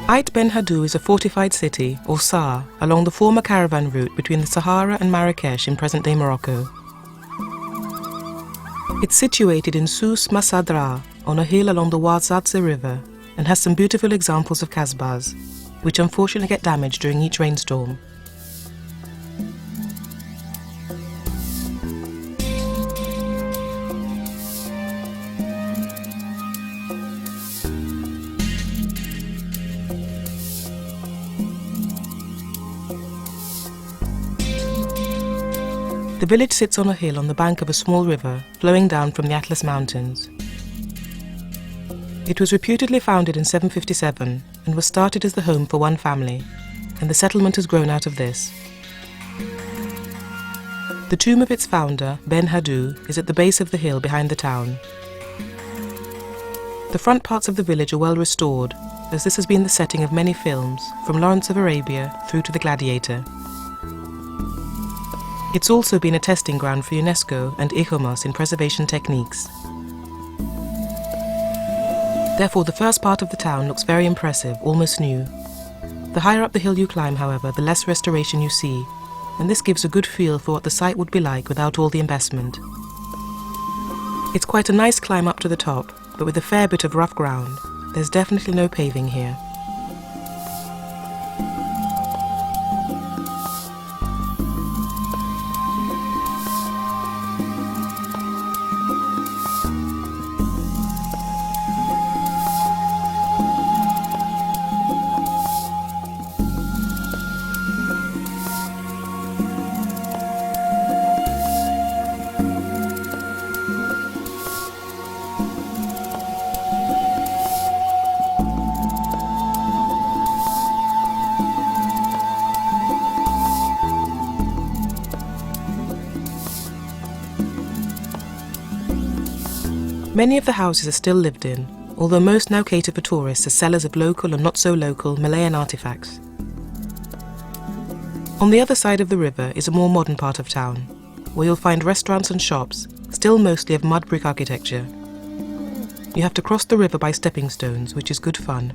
Ait Ben Haddou is a fortified city, or Ksar, along the former caravan route between the Sahara and Marrakesh in present-day Morocco. It's situated in Sud Marocain, on a hill along the Ouarzazate river, and has some beautiful examples of kasbahs, which unfortunately get damaged during each rainstorm. The village sits on a hill on the bank of a small river flowing down from the Atlas Mountains. It was reputedly founded in 757 and was started as the home for one family, and the settlement has grown out of this. The tomb of its founder, Ben Haddou, is at the base of the hill behind the town. The front parts of the village are well restored, as this has been the setting of many films, from Lawrence of Arabia through to The Gladiator. It's also been a testing ground for UNESCO and ICOMOS in preservation techniques. Therefore, the first part of the town looks very impressive, almost new. The higher up the hill you climb, however, the less restoration you see, and this gives a good feel for what the site would be like without all the investment. It's quite a nice climb up to the top, but with a fair bit of rough ground. There's definitely no paving here. Many of the houses are still lived in, although most now cater for tourists as sellers of local and not so local Malayan artifacts. On the other side of the river is a more modern part of town, where you'll find restaurants and shops, still mostly of mud brick architecture. You have to cross the river by stepping stones, which is good fun.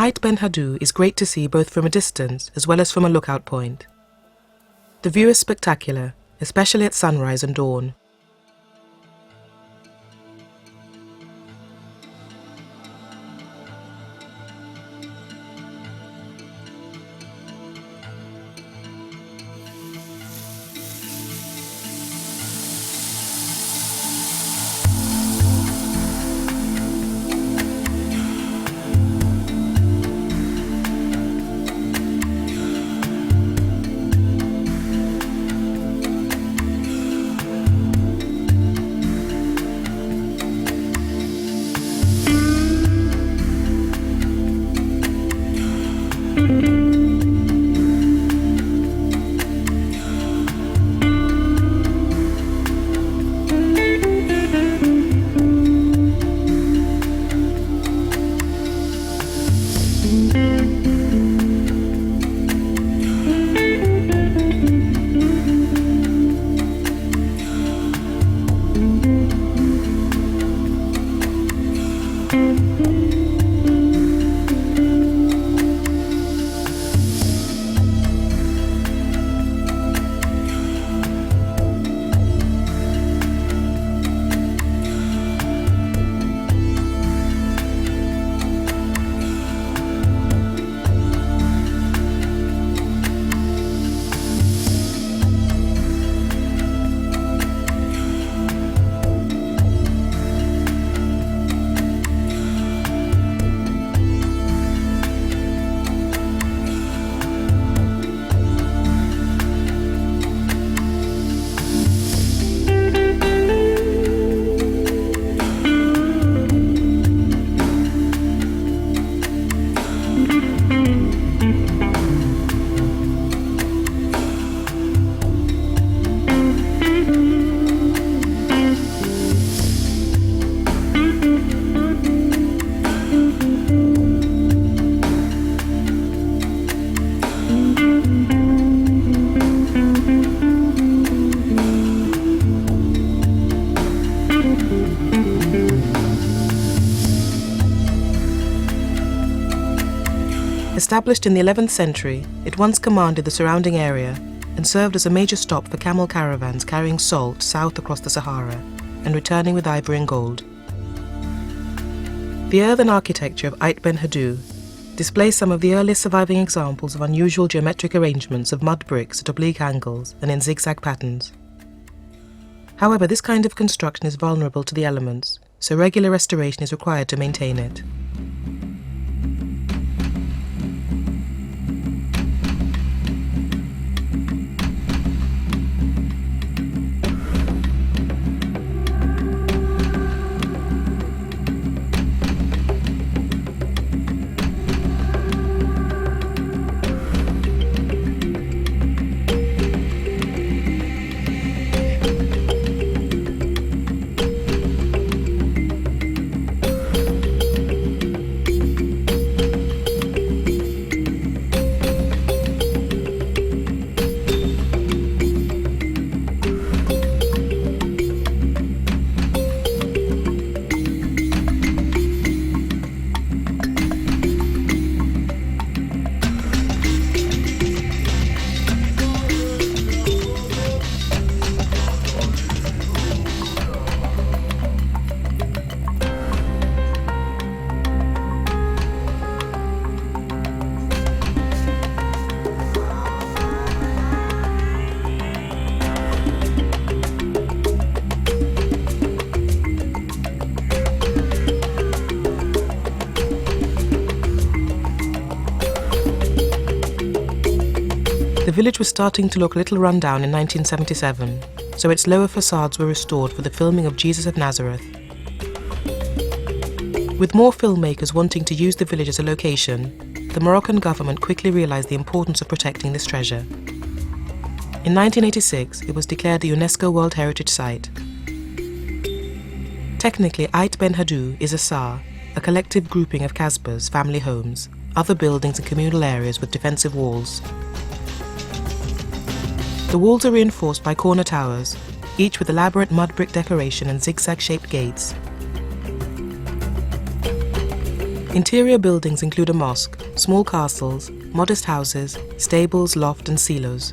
Ait Ben Haddou is great to see both from a distance as well as from a lookout point. The view is spectacular, especially at sunrise and dawn. Established in the 11th century, it once commanded the surrounding area and served as a major stop for camel caravans carrying salt south across the Sahara and returning with ivory and gold. The earthen architecture of Ait Ben Haddou displays some of the earliest surviving examples of unusual geometric arrangements of mud bricks at oblique angles and in zigzag patterns. However, this kind of construction is vulnerable to the elements, so regular restoration is required to maintain it. The village was starting to look a little run down in 1977, so its lower facades were restored for the filming of Jesus of Nazareth. With more filmmakers wanting to use the village as a location, the Moroccan government quickly realized the importance of protecting this treasure. In 1986, it was declared a UNESCO World Heritage Site. Technically, Ait Ben Haddou is a Ksar, a collective grouping of kasbahs, family homes, other buildings and communal areas with defensive walls. The walls are reinforced by corner towers, each with elaborate mud brick decoration and zigzag-shaped gates. Interior buildings include a mosque, small castles, modest houses, stables, loft and silos.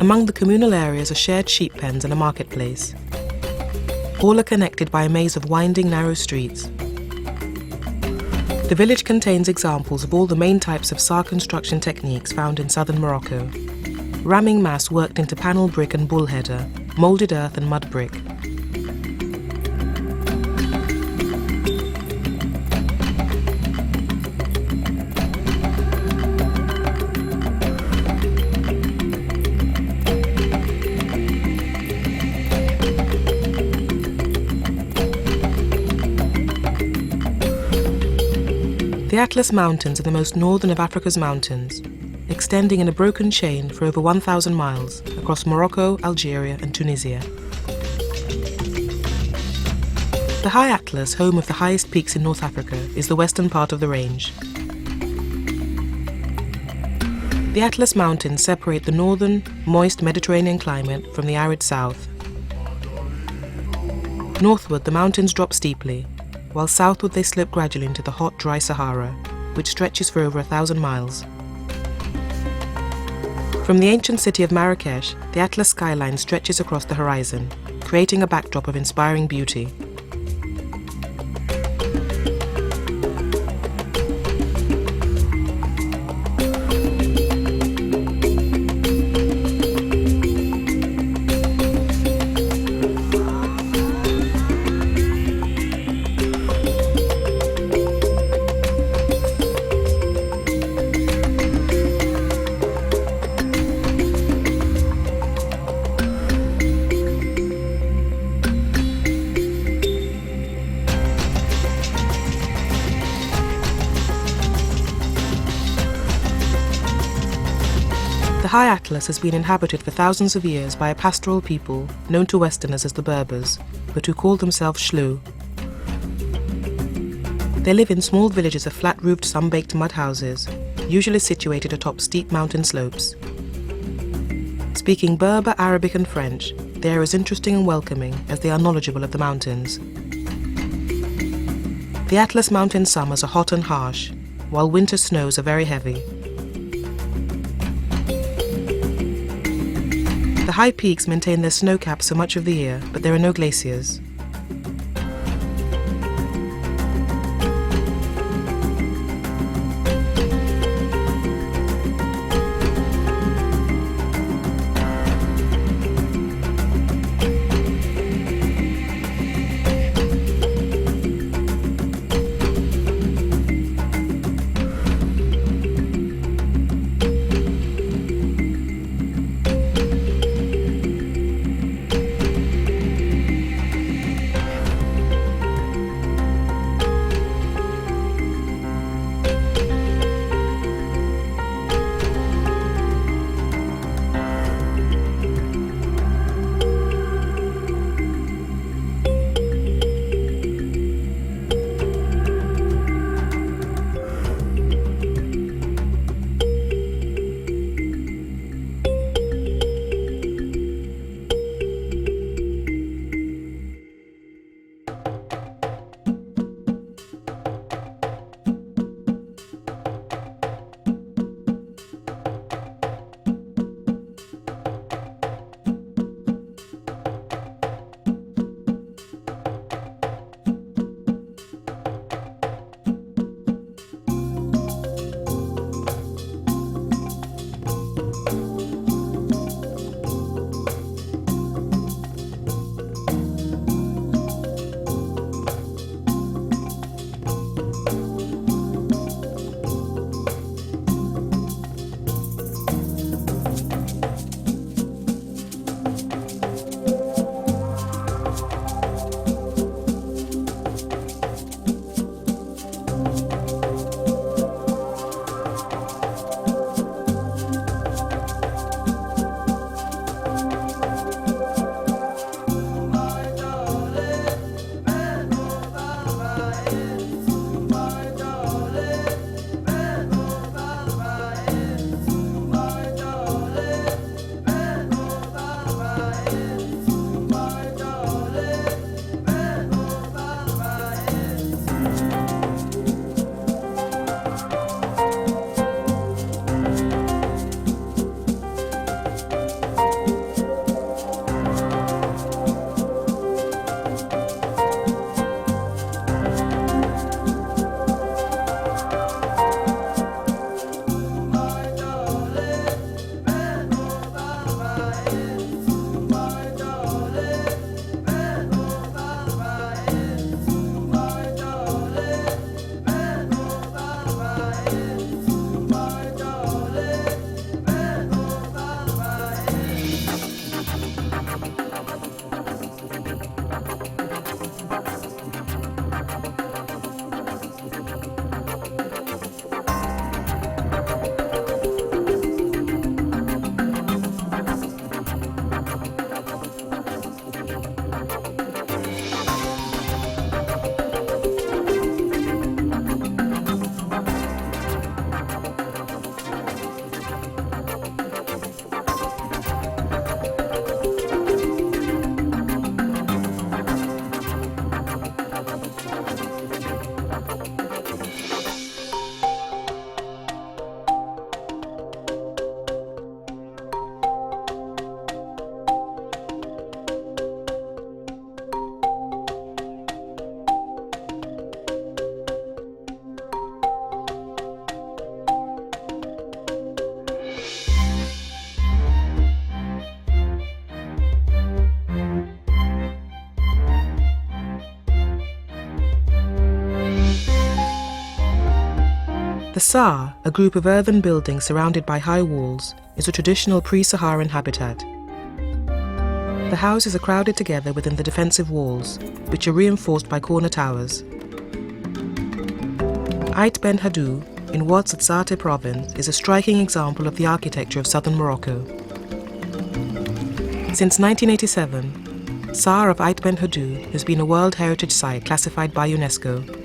Among the communal areas are shared sheep pens and a marketplace. All are connected by a maze of winding, narrow streets. The village contains examples of all the main types of Ksar construction techniques found in southern Morocco. Ramming mass worked into panel brick and bull header, moulded earth and mud brick. The Atlas Mountains are the most northern of Africa's mountains, extending in a broken chain for over 1,000 miles across Morocco, Algeria and Tunisia. The High Atlas, home of the highest peaks in North Africa, is the western part of the range. The Atlas Mountains separate the northern, moist Mediterranean climate from the arid south. Northward, the mountains drop steeply, while southward they slope gradually into the hot, dry Sahara, which stretches for over 1,000 miles. From the ancient city of Marrakesh, the Atlas skyline stretches across the horizon, creating a backdrop of inspiring beauty. The High Atlas has been inhabited for thousands of years by a pastoral people known to Westerners as the Berbers, but who call themselves Shlu. They live in small villages of flat-roofed, sun-baked mud houses, usually situated atop steep mountain slopes. Speaking Berber, Arabic and French, they are as interesting and welcoming as they are knowledgeable of the mountains. The Atlas mountain summers are hot and harsh, while winter snows are very heavy. The high peaks maintain their snow caps for much of the year, but there are no glaciers. The Ksar, a group of earthen buildings surrounded by high walls, is a traditional pre-Saharan habitat. The houses are crowded together within the defensive walls, which are reinforced by corner towers. Ait Ben Haddou, in Ouarzazate province, is a striking example of the architecture of southern Morocco. Since 1987, Ksar of Ait Ben Haddou has been a World Heritage Site classified by UNESCO.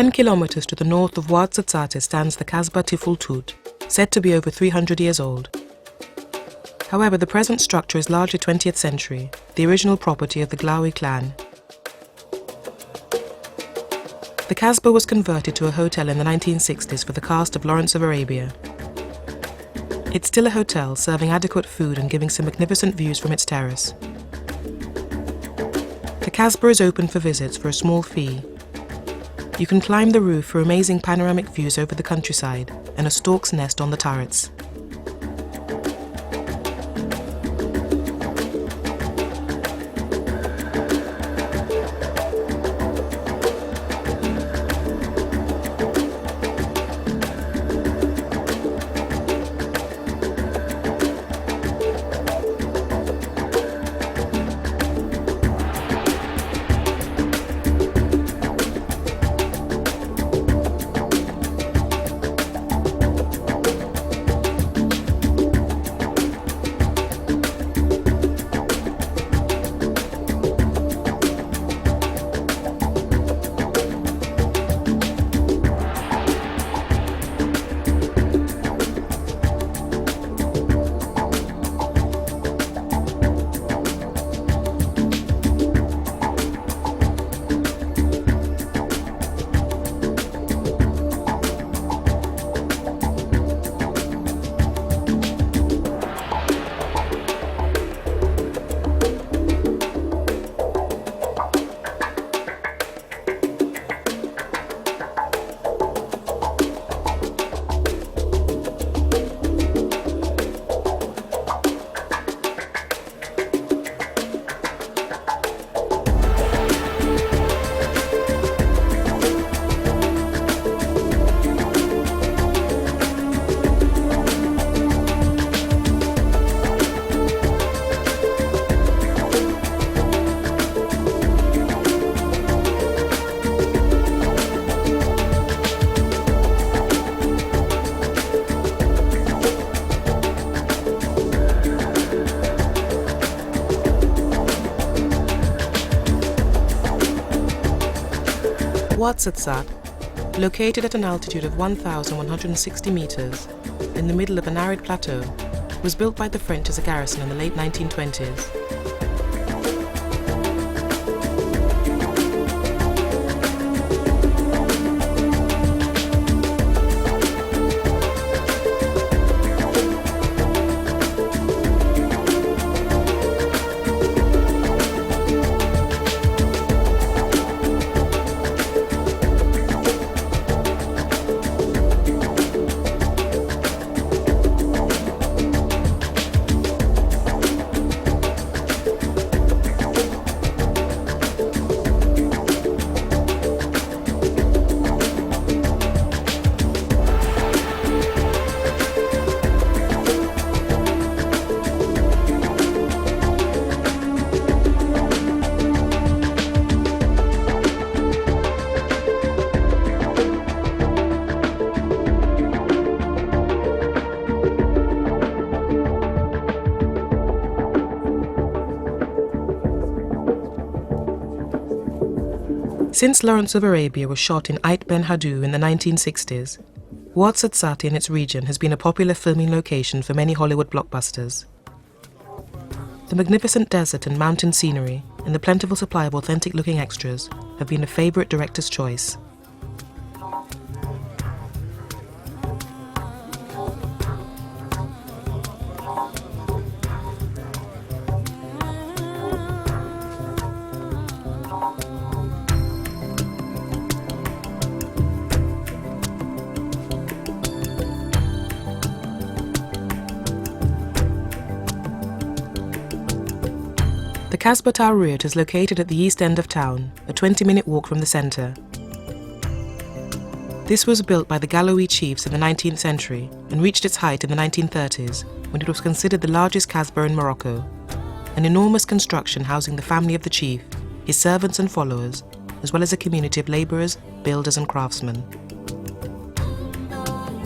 Ten kilometers to the north of Ouarzazate stands the Kasbah Tiful Tut, said to be over 300 years old. However, the present structure is largely 20th century, the original property of the Glaoui clan. The Kasbah was converted to a hotel in the 1960s for the cast of Lawrence of Arabia. It's still a hotel, serving adequate food and giving some magnificent views from its terrace. The Kasbah is open for visits for a small fee. You can climb the roof for amazing panoramic views over the countryside and a stork's nest on the turrets. Ouarzazate, located at an altitude of 1,160 meters, in the middle of an arid plateau, was built by the French as a garrison in the late 1920s. Since Lawrence of Arabia was shot in Ait Ben Haddou in the 1960s, Ouarzazate and its region has been a popular filming location for many Hollywood blockbusters. The magnificent desert and mountain scenery and the plentiful supply of authentic-looking extras have been a favorite director's choice. The Kasbah Tawriyat is located at the east end of town, a 20-minute walk from the centre. This was built by the Galois chiefs in the 19th century and reached its height in the 1930s when it was considered the largest Kasbah in Morocco, an enormous construction housing the family of the chief, his servants and followers, as well as a community of labourers, builders and craftsmen.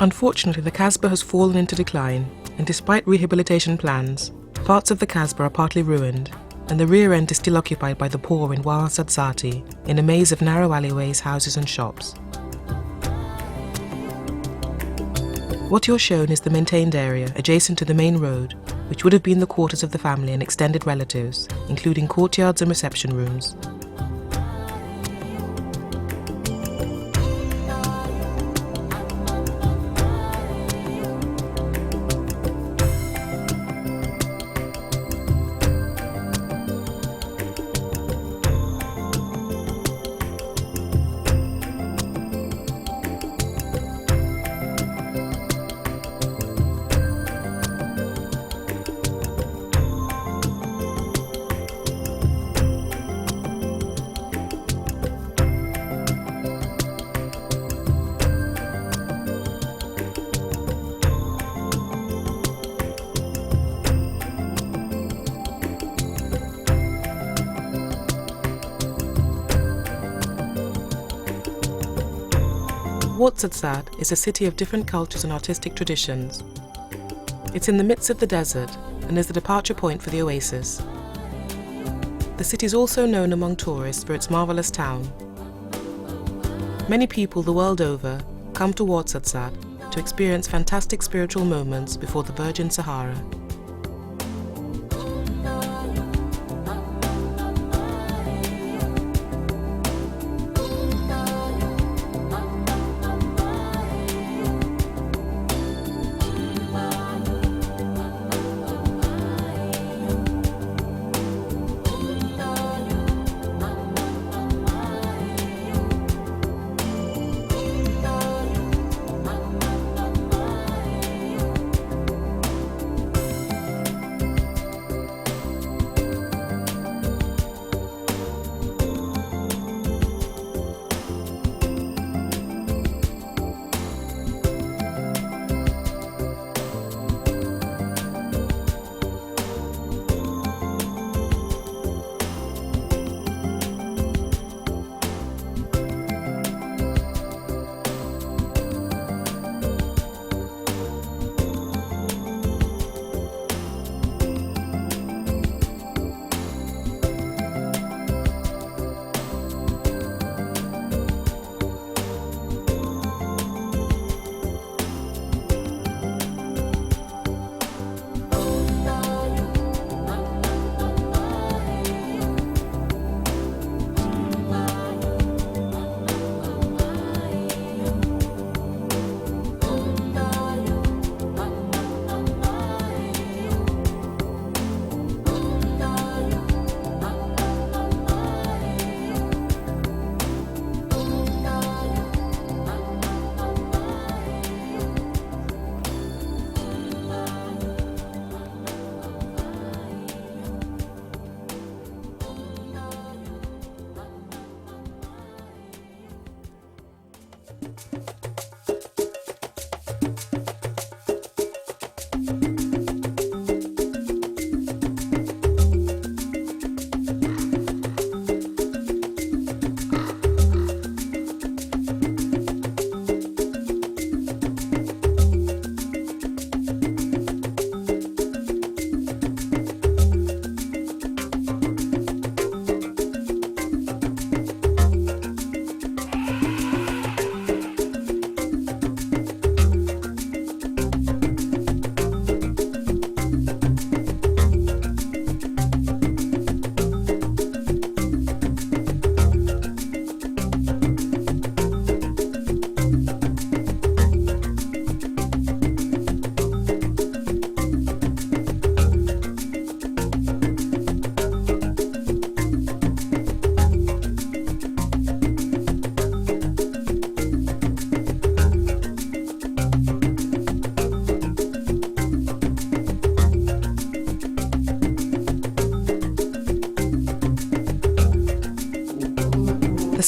Unfortunately, the Kasbah has fallen into decline, and despite rehabilitation plans, parts of the Kasbah are partly ruined, and the rear end is still occupied by the poor in Ouarzazate, in a maze of narrow alleyways, houses and shops. What you're shown is the maintained area adjacent to the main road, which would have been the quarters of the family and extended relatives, including courtyards and reception rooms. Ouarzazate is a city of different cultures and artistic traditions. It's in the midst of the desert and is the departure point for the oasis. The city is also known among tourists for its marvelous town. Many people the world over come to Ouarzazate to experience fantastic spiritual moments before the Virgin Sahara.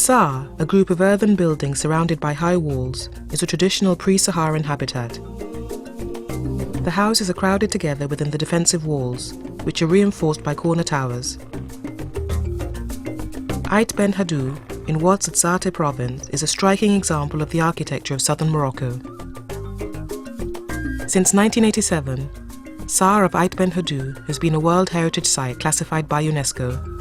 Ksar a group of earthen buildings surrounded by high walls, is a traditional pre-Saharan habitat. The houses are crowded together within the defensive walls, which are reinforced by corner towers. Ait Ben Haddou, in Ouarzazate province, is a striking example of the architecture of southern Morocco. Since 1987, Ksar of Ait Ben Haddou has been a World Heritage Site classified by UNESCO.